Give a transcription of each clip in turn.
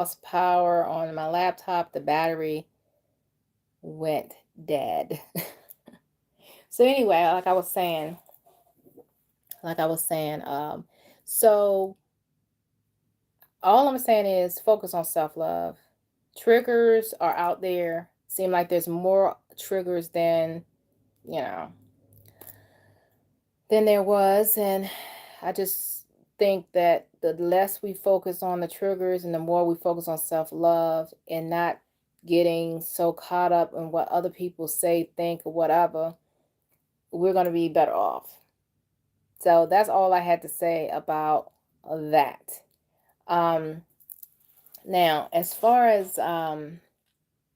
lost power on my laptop. The battery went dead. So anyway, so all I'm saying is focus on self-love. Triggers are out there. Seem like there's more triggers you know, than there was. And I just think that the less we focus on the triggers and the more we focus on self-love and not getting so caught up in what other people say, think, or whatever, we're going to be better off. So that's all I had to say about that. Um, Now, as far as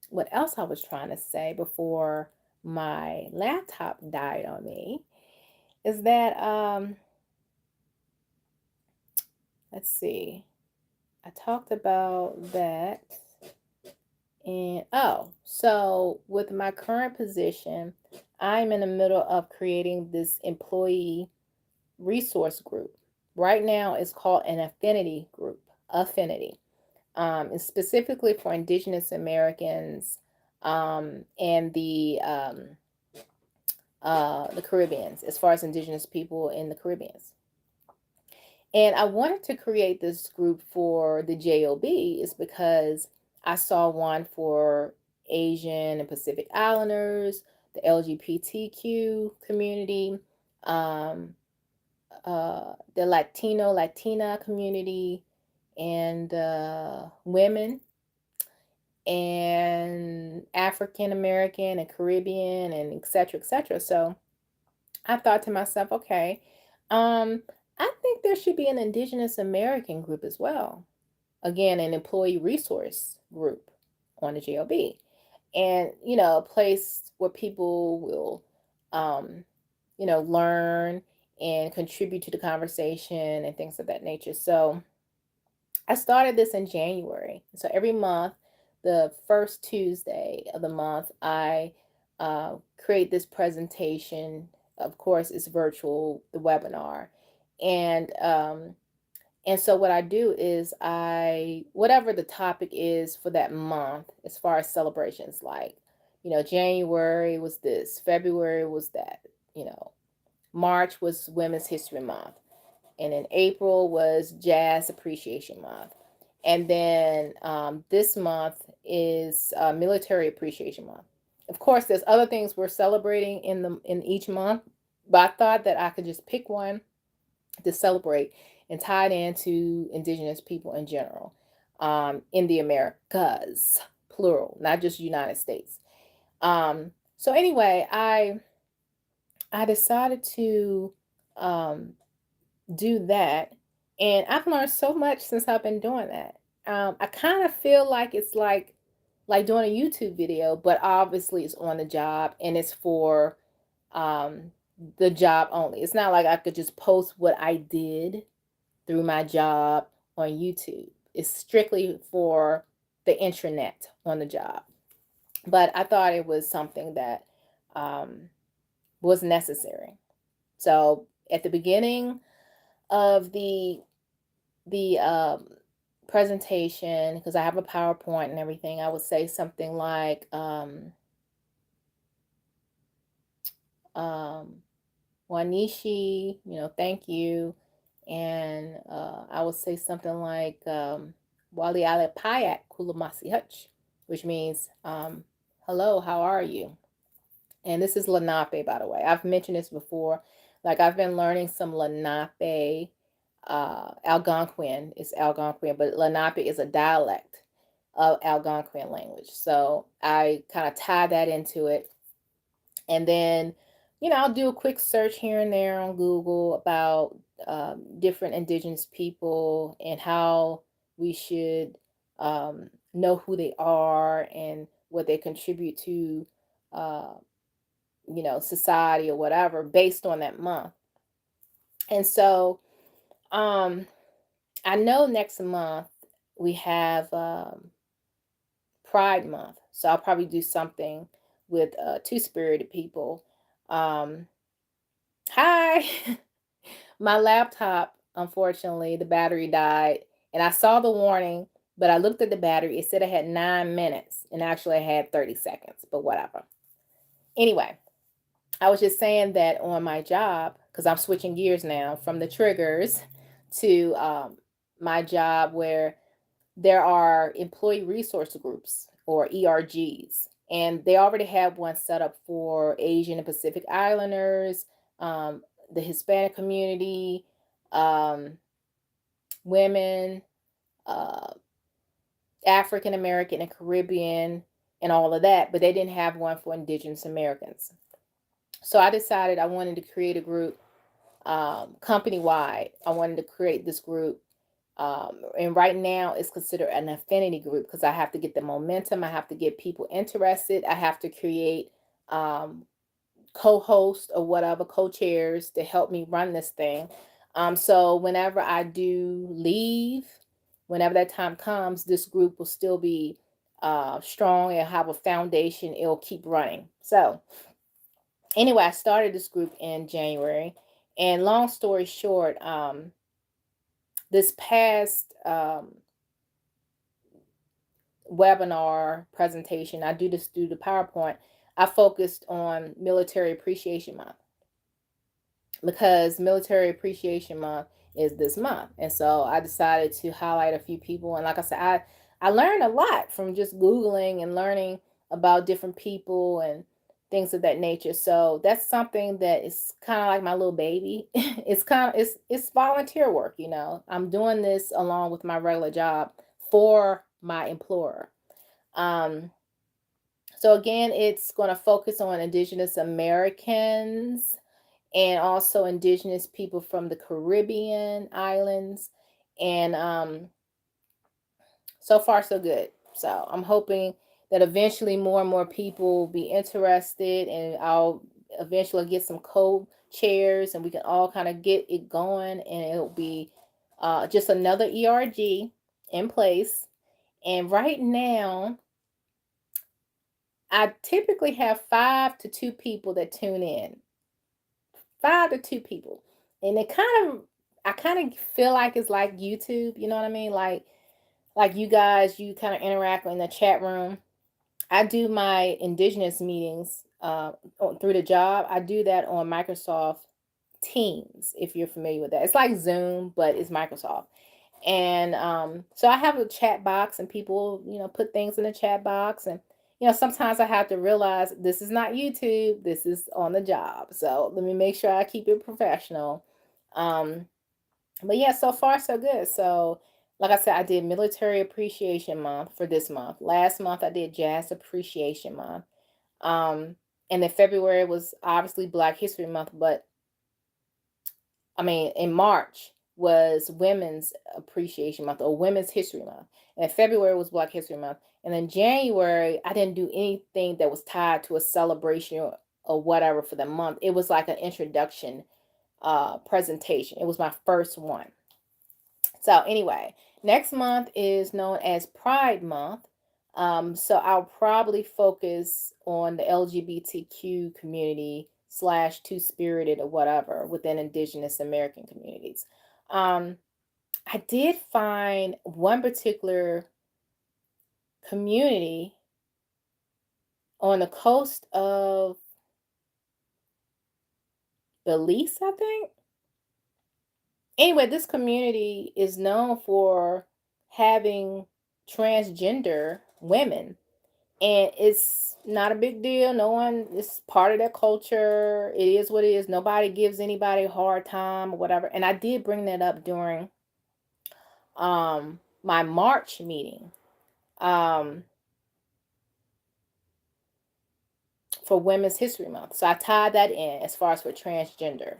what else I was trying to say before my laptop died on me is that, let's see, I talked about that. And so with my current position, I'm in the middle of creating this employee resource group. Right now, it's called an affinity group, affinity. It's specifically for Indigenous Americans and the Caribbeans, as far as Indigenous people in the Caribbeans. And I wanted to create this group for the JOB is because I saw one for Asian and Pacific Islanders, the LGBTQ community, um, the Latina community, and women, and African American and Caribbean, and et cetera, et cetera. So I thought to myself, okay, um, I think there should be an Indigenous American group as well. Again, an employee resource group on the JOB. And, a place where people will, um, learn and contribute to the conversation and things of that nature. So I started this in January. So every month, the first Tuesday of the month, I create this presentation. Of course, it's virtual, the webinar, and so what I do is whatever the topic is for that month, as far as celebrations, like January was this, February was that, March was Women's History Month, and in April was Jazz Appreciation Month, and then this month is Military Appreciation Month. Of course, there's other things we're celebrating in each month, but I thought that I could just pick one to celebrate and tie it into Indigenous people in general, in the Americas, plural, not just United States. So anyway, I decided to um, do that. And I've learned so much since I've been doing that. I kind of feel like it's like doing a YouTube video, but obviously it's on the job and it's for um, the job only. It's not like I could just post what I did through my job on YouTube. It's strictly for the intranet on the job. But I thought it was something that um, was necessary. So at the beginning of the presentation, because I have a PowerPoint and everything, I would say something like um, Wanishi, thank you. And I would say something like Wali Ale Payak Kulamasi Hutch, which means hello, how are you? And this is Lenape, by the way. I've mentioned this before. Like, I've been learning some Lenape. Algonquin is Algonquin, but Lenape is a dialect of Algonquin language. So I kind of tie that into it. And then, I'll do a quick search here and there on Google about different Indigenous people and how we should know who they are and what they contribute to uh, society or whatever based on that month. And so um I know next month we have Pride Month. So I'll probably do something with two spirited people. Um Hi. My laptop, unfortunately, the battery died and I saw the warning But I looked at the battery. It said it had 9 minutes, and actually I had 30 seconds, but whatever. Anyway, I was just saying that on my job, because I'm switching gears now from the triggers to my job where there are employee resource groups or ERGs, and they already have one set up for Asian and Pacific Islanders, um, the Hispanic community, um, women, uh, African American and Caribbean, and all of that, but they didn't have one for Indigenous Americans. So I decided I wanted to create a group company wide. I wanted to create this group. And right now it's considered an affinity group because I have to get the momentum. I have to get people interested. I have to create um, co-hosts or whatever, co-chairs to help me run this thing. So whenever I do leave, whenever that time comes, this group will still be strong and have a foundation. It'll keep running. So anyway, I started this group in January. And long story short, this past webinar presentation, I do this through the PowerPoint. I focused on Military Appreciation Month because Military Appreciation Month is this month. And so I decided to highlight a few people. And like I said, I learned a lot from just Googling and learning about different people and things of that nature. So that's something that is kind of like my little baby. It's volunteer work, you know. I'm doing this along with my regular job for my employer. So again, it's going to focus on Indigenous Americans and also Indigenous people from the Caribbean islands. And so far, so good. So I'm hoping that eventually more and more people will be interested, and I'll eventually get some co-chairs and we can all kind of get it going, and it'll be just another ERG in place. And right now, I typically have 5 to 2 people that tune in. 5 to 2 people. And I kind of feel like it's like YouTube, you know what I mean? Like you guys, you kind of interact in the chat room. I do my indigenous meetings through the job. I do that on Microsoft Teams, if you're familiar with that. It's like Zoom, but it's Microsoft. And so I have a chat box, and people, you know, put things in the chat box. And, you know, sometimes I have to realize this is not YouTube, this is on the job. So let me make sure I keep it professional. Um, but yeah, so far so good. So like I said, I did Military Appreciation Month for this month. Last month I did Jazz Appreciation Month. Um, and then February was obviously Black History Month, but I mean, in March was Women's Appreciation Month or Women's History Month. And February was Black History Month. And then January, I didn't do anything that was tied to a celebration or whatever for the month. It was like an introduction presentation. It was my first one. So anyway, next month is known as Pride Month. So I'll probably focus on the LGBTQ community slash two-spirited or whatever within Indigenous American communities. Um, I did find one particular community on the coast of Belize, I think. Anyway, this community is known for having transgender women, and it's not a big deal. No one, it's part of their culture. It is what it is. Nobody gives anybody a hard time or whatever. And I did bring that up during my March meeting um for Women's History Month. So I tied that in as far as for transgender.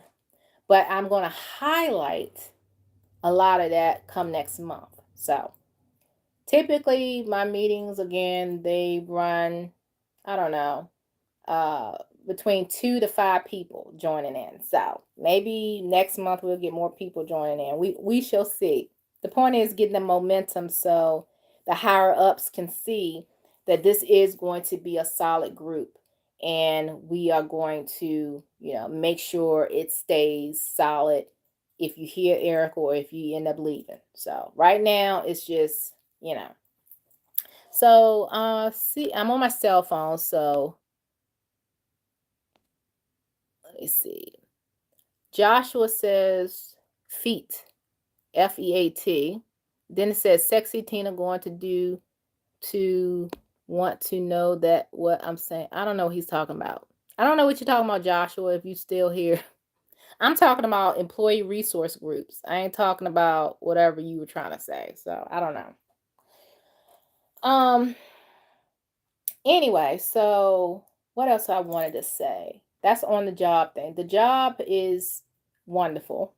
But I'm going to highlight a lot of that come next month. So typically my meetings, again, they run, I don't know, uh between 2 to 5 people joining in. So maybe next month we'll get more people joining in. We shall see. The point is getting the momentum so the higher ups can see that this is going to be a solid group, and we are going to, you know, make sure it stays solid if you hear Eric or if you end up leaving. So right now it's just you know. So, see, I'm on my cell phone, so let me see. Joshua says feet, FEAT. Then it says sexy Tina going to want to know that what I'm saying. I don't know what he's talking about. I don't know what you're talking about, Joshua, if you still here. I'm talking about employee resource groups. I ain't talking about whatever you were trying to say. So I don't know. Um, anyway, so what else I wanted to say? That's on the job thing. The job is wonderful.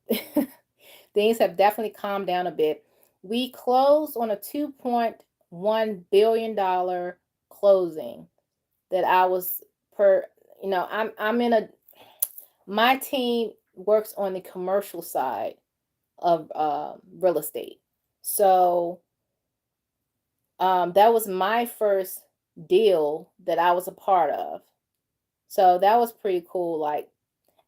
Things have definitely calmed down a bit. We closed on a $2.1 billion closing that I was per, I'm in a, my team works on the commercial side of real estate. So that was my first deal that I was a part of. So that was pretty cool. Like,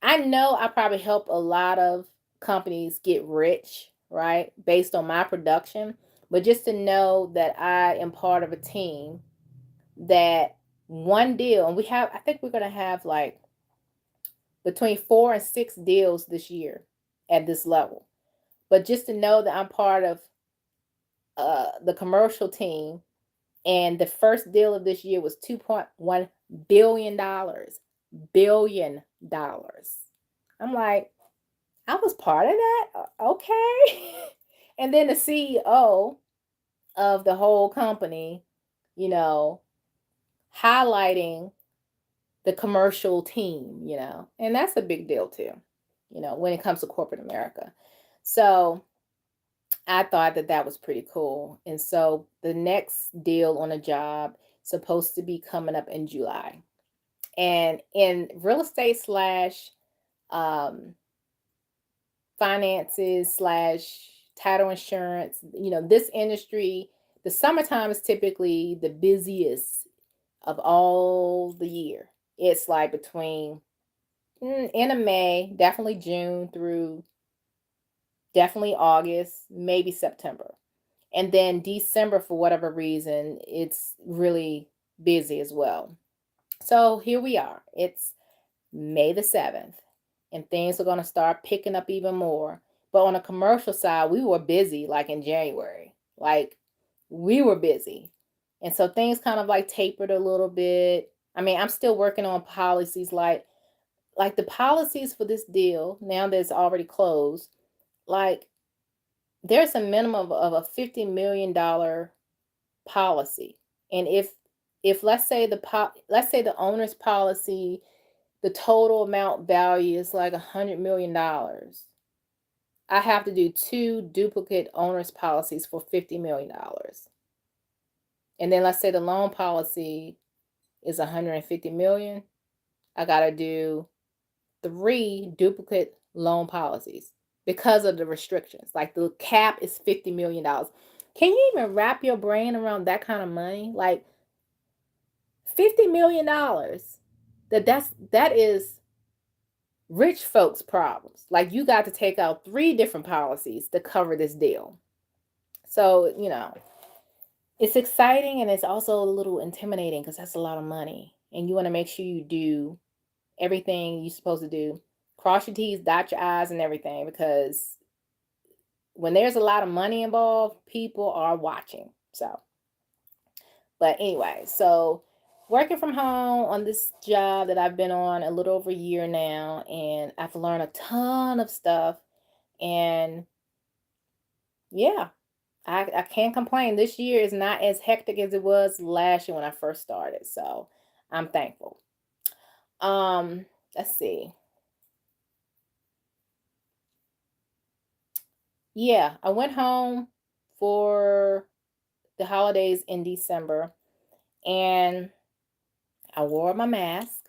I know I probably helped a lot of companies get rich, right? Based on my production. But just to know that I am part of a team that one deal, and I think we're going to have like between 4 and 6 deals this year at this level. But just to know that I'm part of the commercial team, and the first deal of this year was $2.1 billion. Billion dollars. I'm like, I was part of that? Okay. And then the CEO of the whole company, you know, highlighting the commercial team, and that's a big deal too, when it comes to corporate America. So I thought that that was pretty cool. And so the next deal on a job supposed to be coming up in July. And in real estate slash um, finances slash title insurance, this industry, the summertime is typically the busiest of all the year. It's like between end of May, definitely June through definitely August, maybe September. And then December, for whatever reason, it's really busy as well. So here we are. It's May the 7th, and things are going to start picking up even more. But on a commercial side, we were busy like in January. Like, we were busy. And so things kind of like tapered a little bit. I mean, I'm still working on policies like the policies for this deal, now that it's already closed, like there's a minimum of a $50 million policy. And if let's say the owner's policy, the total amount value is like $100 million, I have to do 2 duplicate owner's policies for $50 million. And then let's say the loan policy is 150 million, I gotta do 3 duplicate loan policies because of the restrictions. Like, the cap is $50 million. Can you even wrap your brain around that kind of money? Like, $50 million. That is rich folks' problems. Like, you got to take out 3 different policies to cover this deal. So, it's exciting, and it's also a little intimidating because that's a lot of money. And you want to make sure you do everything you're supposed to do. Cross your T's, dot your I's, and everything, because when there's a lot of money involved, people are watching. So, but anyway, so working from home on this job that I've been on a little over a year now, and I've learned a ton of stuff. And yeah, I can't complain. This year is not as hectic as it was last year when I first started. So I'm thankful. Let's see. Yeah, I went home for the holidays in December, and I wore my mask.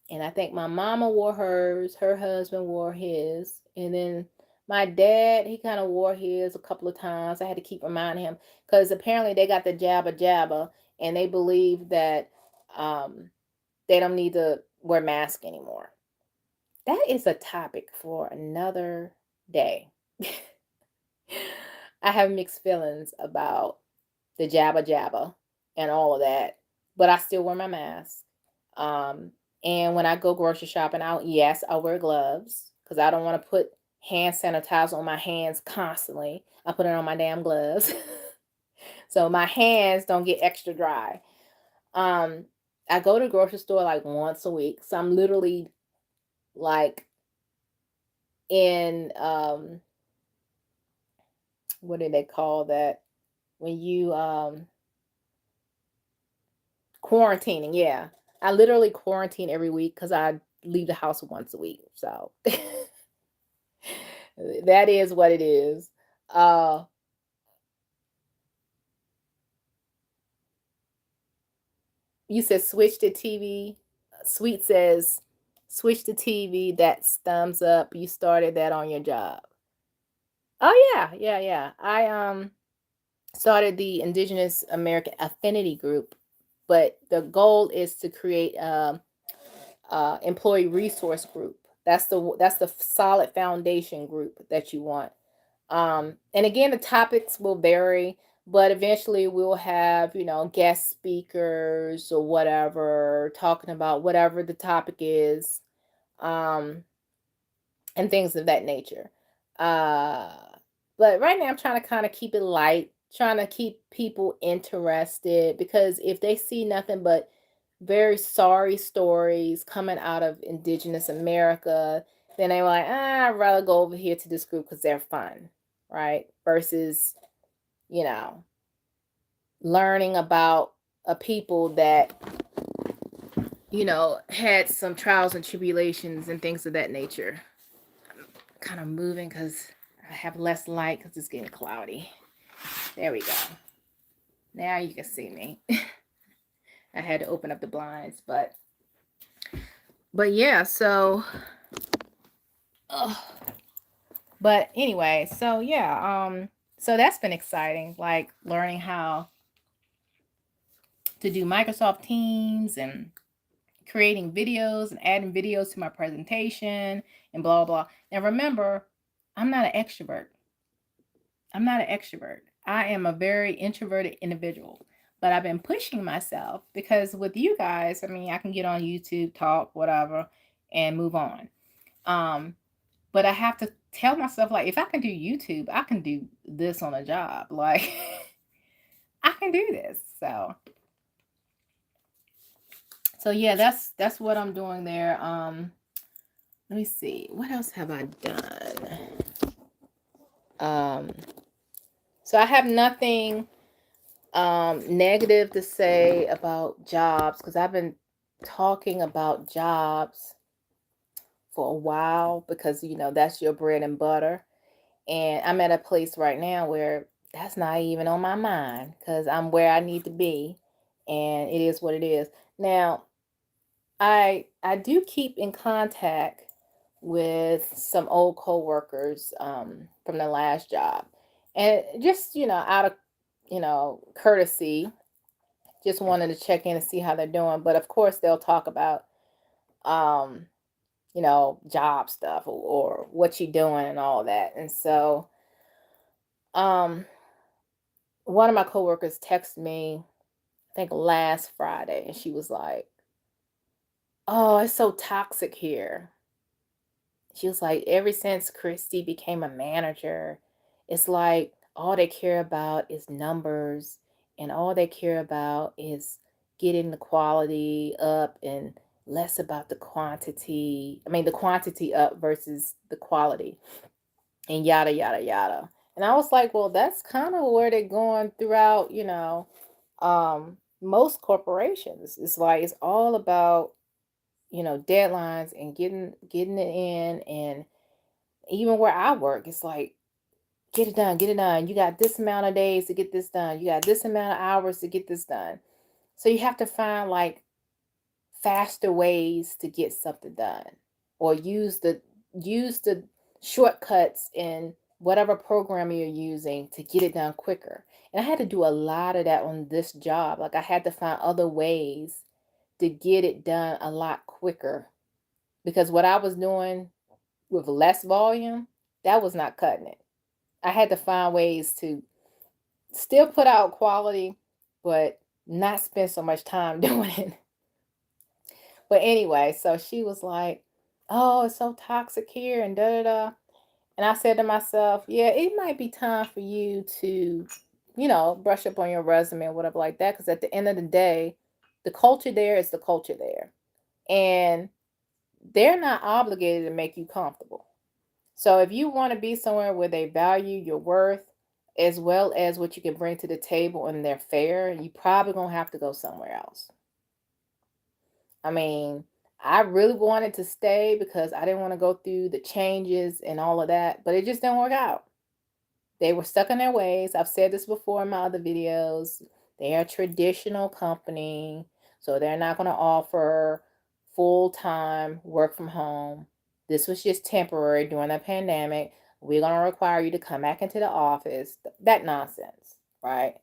And I think my mama wore hers, her husband wore his, and then my dad, he kind of wore his a couple of times. I had to keep reminding him because apparently they got the jabba jabba, and they believe that um, they don't need to wear masks anymore. That is a topic for another day. I have mixed feelings about the jabba jabba and all of that, but I still wear my mask. Um, and when I go grocery shopping out, yes, I wear gloves because I don't want to put hand sanitizer on my hands constantly. I put it on my damn gloves. So my hands don't get extra dry. Um, I go to the grocery store like once a week. So I'm literally like in what do they call that? When you quarantining, yeah. I literally quarantine every week because I leave the house once a week. So that is what it is. Uh you said switch to TV. Sweet says switch to TV. That's thumbs up. You started that on your job. Oh yeah, yeah, yeah. I started the Indigenous American Affinity Group, but the goal is to create employee resource group. That's the solid foundation group that you want. And again, the topics will vary, but eventually we'll have, guest speakers or whatever, talking about whatever the topic is, um, and things of that nature. Uh, but right now I'm trying to kind of keep it light, trying to keep people interested because if they see nothing but very sorry stories coming out of Indigenous America, then they were like, I'd rather go over here to this group because they're fun, right? Versus, you know, learning about a people that, had some trials and tribulations and things of that nature. I'm kind of moving because I have less light because it's getting cloudy. There we go. Now you can see me. I had to open up the blinds, but yeah, so but anyway, so yeah, so that's been exciting, like learning how to do Microsoft Teams and creating videos and adding videos to my presentation and blah blah. Now remember, I'm not an extrovert. I'm not an extrovert. I am a very introverted individual. But I've been pushing myself because with you guys, I mean, I can get on YouTube, talk, whatever, and move on. Um, but I have to tell myself, like, if I can do YouTube, I can do this on a job. Like, I can do this. So yeah, that's what I'm doing there. Let me see. What else have I done? Um, so I have nothing negative to say about jobs because I've been talking about jobs for a while because that's your bread and butter. And I'm at a place right now where that's not even on my mind because I'm where I need to be, and it is what it is. Now, I do keep in contact with some old coworkers from the last job, and just out of courtesy, just wanted to check in and see how they're doing. But of course, they'll talk about um, job stuff or what you're doing and all that. And so um one of my coworkers texted me, I think last Friday, and she was like, "Oh, it's so toxic here." She was like, "Ever since Christy became a manager, it's like all they care about is numbers and all they care about is getting the quality up and less about the quantity. I mean, the quantity up versus the quality and yada, yada, yada." And I was like, well, that's kind of where they're going throughout, most corporations. It's like it's all about, deadlines and getting it in. And even where I work, it's like, get it done, get it done. You got this amount of days to get this done. You got this amount of hours to get this done. So you have to find like faster ways to get something done or use the shortcuts in whatever program you're using to get it done quicker. And I had to do a lot of that on this job. Like I had to find other ways to get it done a lot quicker because what I was doing with less volume, that was not cutting it. I had to find ways to Still put out quality, but not spend so much time doing it. But anyway, so she was like, "Oh, it's so toxic here," and da da da. And I said to myself, "Yeah, it might be time for you to, brush up on your resume or whatever like that. Because at the end of the day, the culture there is the culture there, and they're not obligated to make you comfortable. So if you want to be somewhere where they value your worth as well as what you can bring to the table and they're fair, you probably gonna have to go somewhere else." I mean, I really wanted to stay because I didn't want to go through the changes and all of that, but it just didn't work out. They were stuck in their ways. I've said this before in my other videos. They're a traditional company, so they're not going to offer full-time work from home. This was just temporary during the pandemic. We're going to require you to come back into the office. That nonsense, right?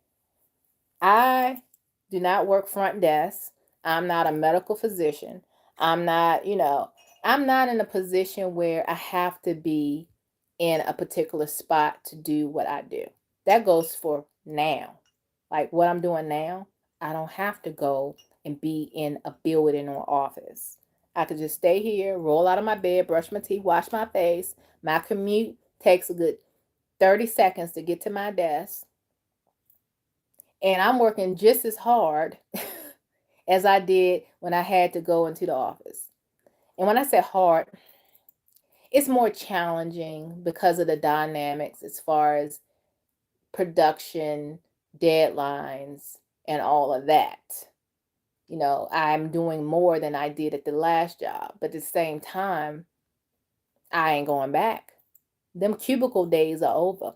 I do not work front desk. I'm not a medical physician. I'm not, I'm not in a position where I have to be in a particular spot to do what I do. That goes for now. Like what I'm doing now, I don't have to go and be in a building or office. I could just stay here, roll out of my bed, brush my teeth, wash my face. My commute takes a good 30 seconds to get to my desk, and I'm working just as hard as I did when I had to go into the office. And when I say hard, it's more challenging because of the dynamics as far as production, deadlines, and all of that. I'm doing more than I did at the last job, but at the same time, I ain't going back. Them cubicle days are over.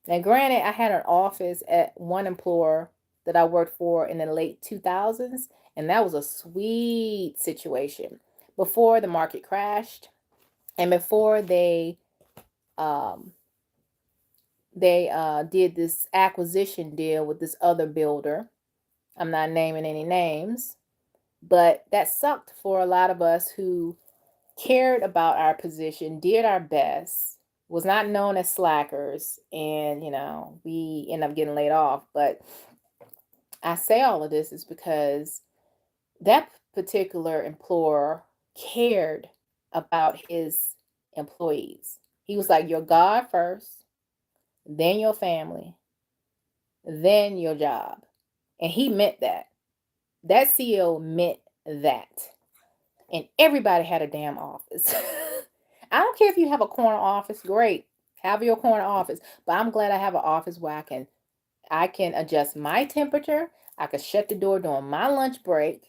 Now, granted, I had an office at one employer that I worked for in the late 2000s, and that was a sweet situation before the market crashed and before um, they did this acquisition deal with this other builder. I'm not naming any names, but that sucked for a lot of us who cared about our position, did our best, was not known as slackers, and we end up getting laid off. But I say all of this is because that particular employer cared about his employees. He was like, your God first, then your family, then your job. And he meant that. That CEO meant that. And everybody had a damn office. I don't care if you have a corner office, great. Have your corner office. But I'm glad I have an office where I can adjust my temperature. I can shut the door during my lunch break.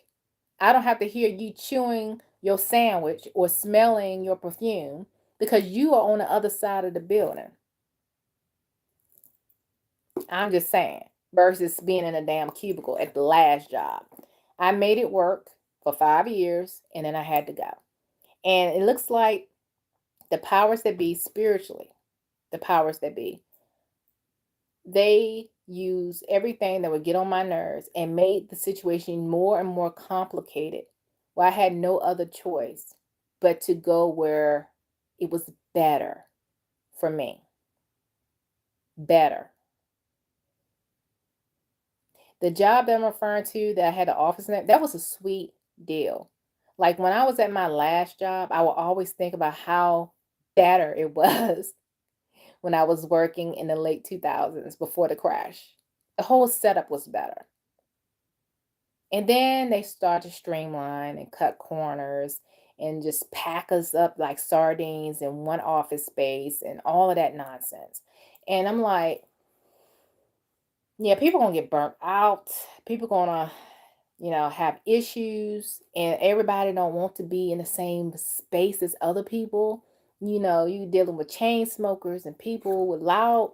I don't have to hear you chewing your sandwich or smelling your perfume because you are on the other side of the building. I'm just saying, versus being in a damn cubicle at the last job. I made it work for 5 years and then I had to go. And it looks like the powers that be spiritually, the powers that be, they use everything that would get on my nerves and made the situation more and more complicated. Well, I had no other choice but to go where it was better for me. Better. The job that I'm referring to that I had the office in that was a sweet deal. Like when I was at my last job, I would always think about how better it was when I was working in the late 2000s before the crash. The whole setup was better. And then they start to streamline and cut corners and just pack us up like sardines in one office space and all of that nonsense. And I'm like, yeah, people gonna get burnt out. People gonna, have issues, and everybody don't want to be in the same space as other people. You dealing with chain smokers and people with loud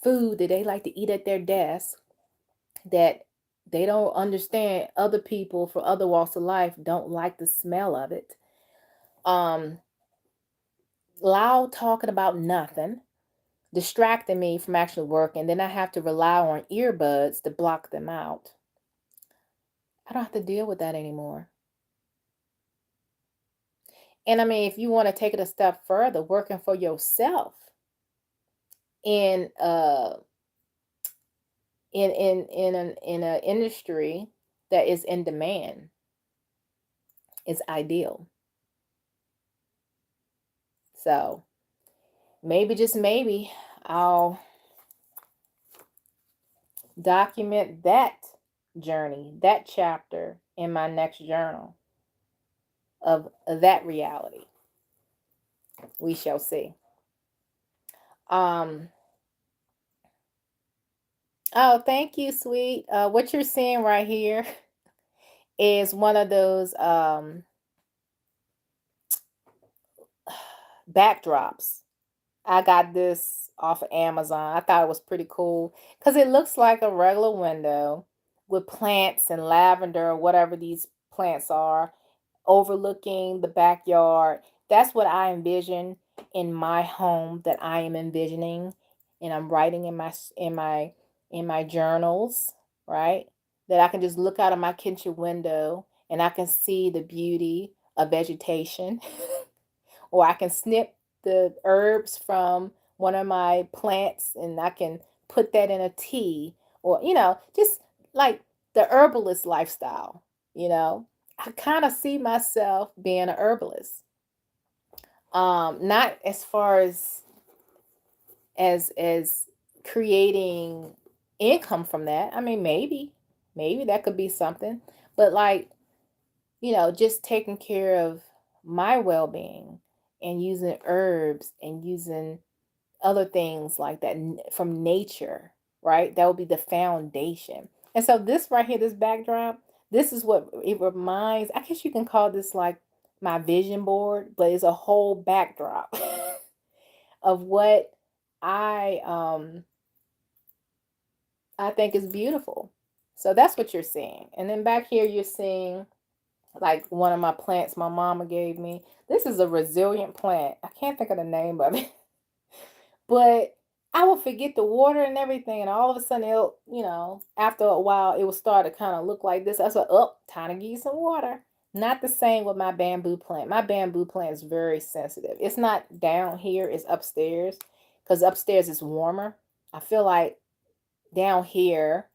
food that they like to eat at their desk that they don't understand other people from other walks of life don't like the smell of it. Um, Loud talking about nothing, distracting me from actually working. Then I have to rely on earbuds to block them out. I don't have to deal with that anymore. And I mean, if you want to take it a step further, working for yourself in in an industry that is in demand is ideal. So maybe, just maybe, I'll document that journey, that chapter in my next journal of that reality. We shall see. Um, oh, thank you, sweet. What you're seeing right here is one of those backdrops. I got this off of Amazon. I thought it was pretty cool because it looks like a regular window with plants and lavender or whatever these plants are, overlooking the backyard. That's what I envision in my home that I am envisioning, and I'm writing in my journals, right? That I can just look out of my kitchen window and I can see the beauty of vegetation, or I can snip the herbs from one of my plants and I can put that in a tea, or just like the herbalist lifestyle, you know. I kind of see myself being an herbalist. Not as far as creating income from that. I mean, maybe that could be something, but like, just taking care of my well-being and using herbs and using other things like that from nature, right? That would be the foundation. And so this right here, this backdrop, this is what it reminds. I guess you can call this like my vision board, but it's a whole backdrop of what I um I think is beautiful. So that's what you're seeing. And then back here you're seeing like one of my plants my mama gave me. This is a resilient plant. I can't think of the name of it. But I would forget the water and everything, and all of a sudden it'll, after a while it will start to kind of look like this. I said, "Oh, time to give you some water." Not the same with my bamboo plant. My bamboo plant is very sensitive. It's not down here, it's upstairs, because upstairs is warmer. I feel like down here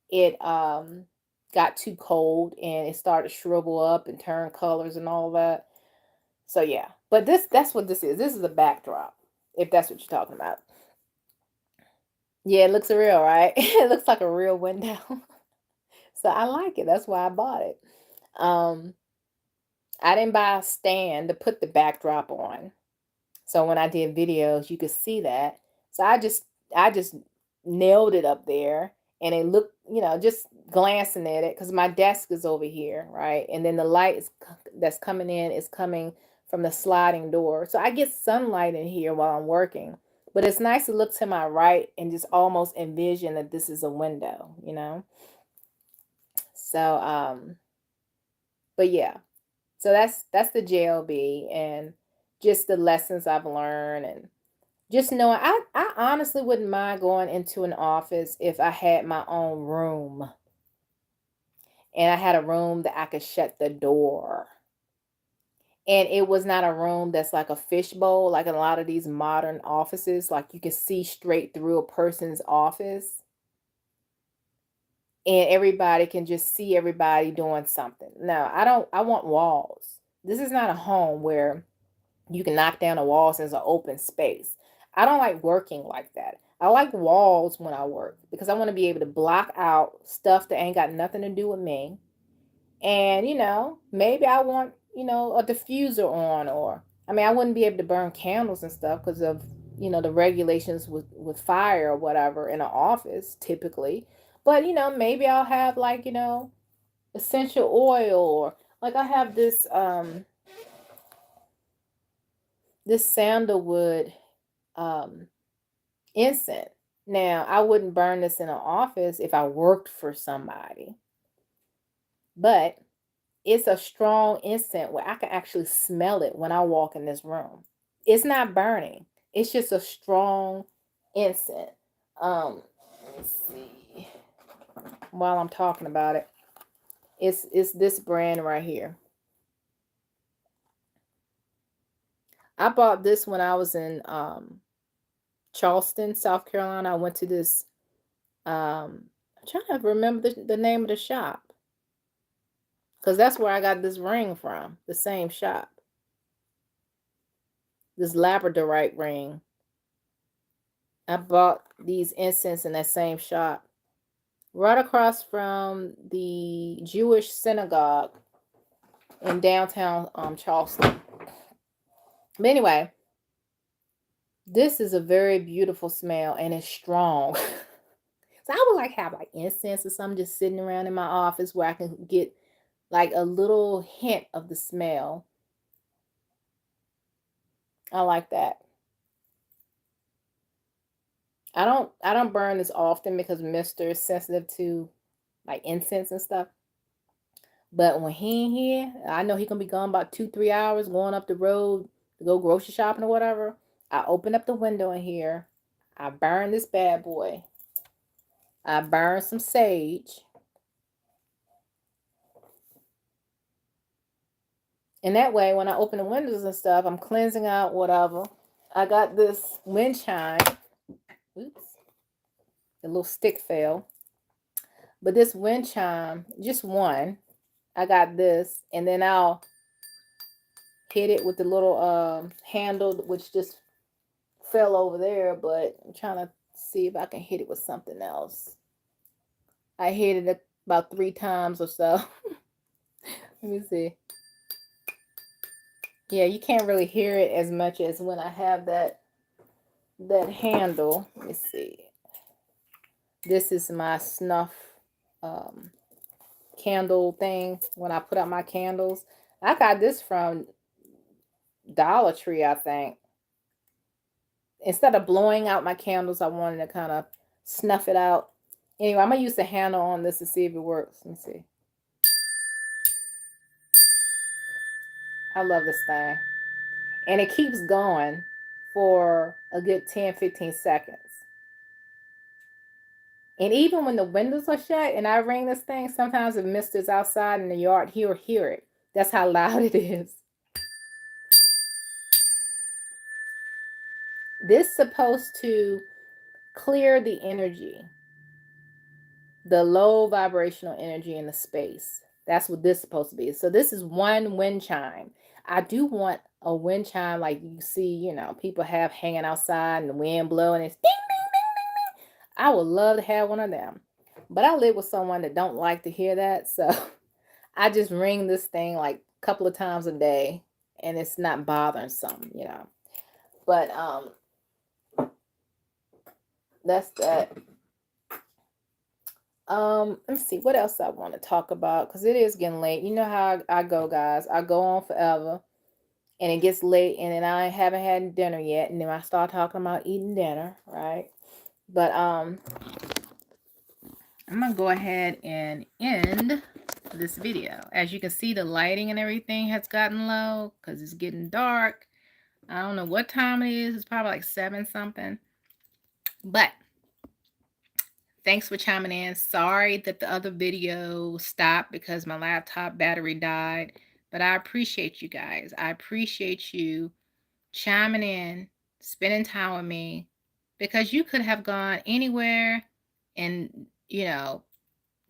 it got too cold and it started to shrivel up and turn colors and all that. So yeah. But that's what this is. This is a backdrop, if that's what you're talking about. Yeah, it looks real, right? It looks like a real window. So I like it. That's why I bought it. Um, I didn't buy a stand to put the backdrop on. So when I did videos, you could see that. So I just nailed it up there, and it looked, just glancing at it, because my desk is over here, right? And then the light that's coming in is coming from the sliding door. So I get sunlight in here while I'm working. But it's nice to look to my right and just almost envision that this is a window. So but yeah. So that's the JLB, and just the lessons I've learned, and just knowing, I honestly wouldn't mind going into an office if I had my own room and I had a room that I could shut the door. And it was not a room that's like a fishbowl, like in a lot of these modern offices, like you can see straight through a person's office and everybody can just see everybody doing something. No, I want walls. This is not a home where you can knock down the walls as an open space. I don't like working like that. I like walls when I work because I want to be able to block out stuff that ain't got nothing to do with me. And, maybe I want, a diffuser on, or, I mean, I wouldn't be able to burn candles and stuff because of, the regulations with fire or whatever in an office typically. But, maybe I'll have like, essential oil, or like I have this sandalwood um incense. Now, I wouldn't burn this in an office if I worked for somebody, but it's a strong incense where I can actually smell it when I walk in this room. It's not burning. It's just a strong incense. Let me see. While I'm talking about it, it's this brand right here. I bought this when I was in Charleston, South Carolina. I went to this I'm trying to remember the name of the shop. Because that's where I got this ring from. The same shop. This labradorite ring. I bought these incense in that same shop. Right across from the Jewish synagogue in downtown Charleston. But anyway, this is a very beautiful smell and it's strong. So I would like have like incense or something just sitting around in my office where I can get like a little hint of the smell. I like that. I don't burn this often because Mr. is sensitive to like incense and stuff. But when he in here, I know he gonna be gone about 2-3 hours going up the road to go grocery shopping or whatever. I open up the window in here. I burn this bad boy. I burn some sage. And that way, when I open the windows and stuff, I'm cleansing out whatever. I got this wind chime. Oops. The little stick fell. But this wind chime, just one. I got this. And then I'll hit it with the little handle, which just fell over there. But I'm trying to see if I can hit it with something else. I hit it about 3 times or so. Let me see. Yeah, you can't really hear it as much as when I have that handle. Let me see. This is my snuff candle thing when I put out my candles. I got this from Dollar Tree, I think. Instead of blowing out my candles, I wanted to kind of snuff it out. Anyway, I'm going to use the handle on this to see if it works. Let me see. I love this thing. And it keeps going for a good 10-15 seconds. And even when the windows are shut and I ring this thing, sometimes if Mister's outside in the yard, he'll hear it. That's how loud it is. This is supposed to clear the energy, the low vibrational energy in the space. That's what this is supposed to be. So this is one wind chime. I do want a wind chime like you see, people have hanging outside and the wind blowing. It's ding, ding, ding, ding, ding. I would love to have one of them. But I live with someone that don't like to hear that. So I just ring this thing like a couple of times a day and it's not bothering some. But that's that. Let's see what else I want to talk about because it is getting late. You know how I go, guys. I go on forever and it gets late and then I haven't had dinner yet. And then I start talking about eating dinner, right? But I'm gonna go ahead and end this video. As you can see, the lighting and everything has gotten low because it's getting dark. I don't know what time it is. It's probably like 7 something. But thanks for chiming in. Sorry that the other video stopped because my laptop battery died. But I appreciate you guys. I appreciate you chiming in, spending time with me. Because you could have gone anywhere and,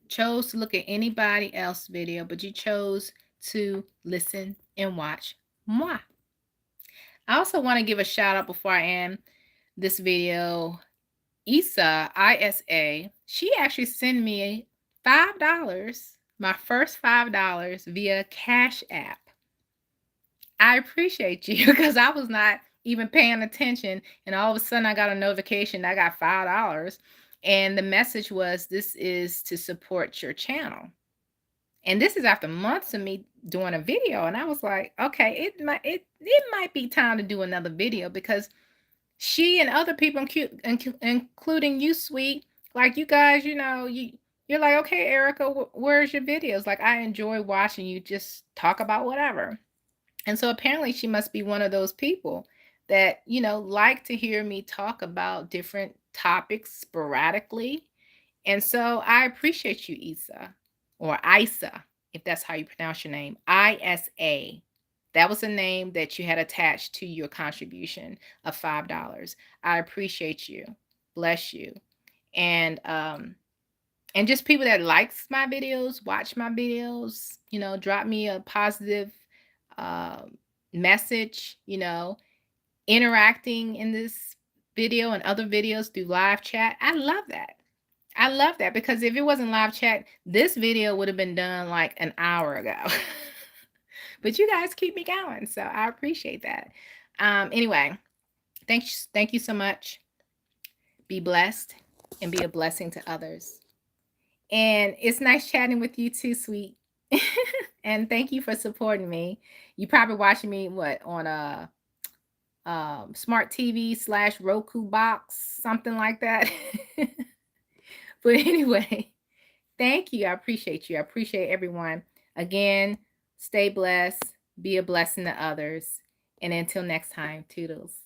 chose to look at anybody else's video. But you chose to listen and watch moi. I also want to give a shout out before I end this video. Isa, ISA, she actually sent me $5, my first $5 via Cash App. I appreciate you because I was not even paying attention. And all of a sudden I got a notification that I got $5. And the message was, this is to support your channel. And this is after months of me doing a video. And I was like, okay, it might be time to do another video because she and other people, including you, sweet, like you guys, you're like, okay, Erica, where's your videos? Like, I enjoy watching you just talk about whatever. And so apparently she must be one of those people that, like to hear me talk about different topics sporadically. And so I appreciate you, Isa, or Isa, if that's how you pronounce your name, ISA. That was a name that you had attached to your contribution of $5. I appreciate you. Bless you. And And just people that likes my videos, watch my videos, you know, drop me a positive uh, message, you know, interacting in this video and other videos through live chat. I love that. I love that, because if it wasn't live chat, this video would have been done like an hour ago. But you guys keep me going, so I appreciate that. Anyway, thank you so much. Be blessed and be a blessing to others. And it's nice chatting with you too, sweet. And thank you for supporting me. You probably watching me what on a smart TV / Roku box, something like that. But anyway, thank you. I appreciate you. I appreciate everyone. Again, stay blessed, be a blessing to others. And until next time, toodles.